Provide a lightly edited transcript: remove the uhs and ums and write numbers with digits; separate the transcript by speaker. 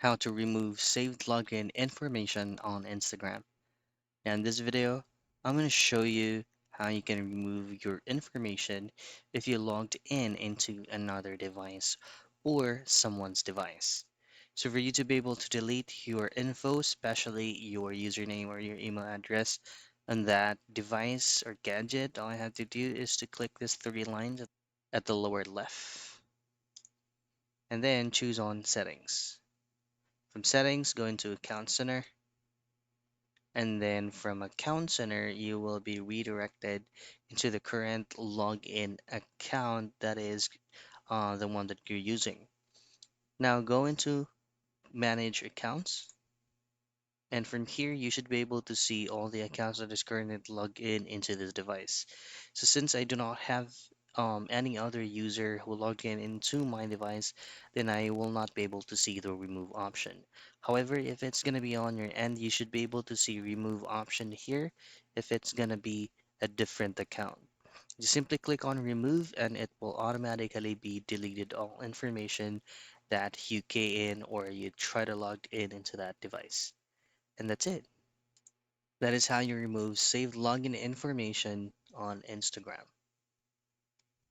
Speaker 1: how to remove saved login information on Instagram. And in this video, I'm going to show you how you can remove your information if you logged in into another device or someone's device. So for you to be able to delete your info, especially your username or your email address on that device or gadget, all I have to do is to click these three lines at the lower left and then choose on settings. From settings, go into account center, and then from account center you will be redirected into the current login account that is the one that you're using. Now go into manage accounts, and from here you should be able to see all the accounts that is currently logged in into this device. So since I do not have any other user who logged in into my device, then I will not be able to see the remove option. However, if it's going to be on your end, you should be able to see remove option here if it's going to be a different account. You simply click on remove and it will automatically be deleted all information that you key in or you try to log in into that device. And that's it. That is how you remove saved login information on Instagram.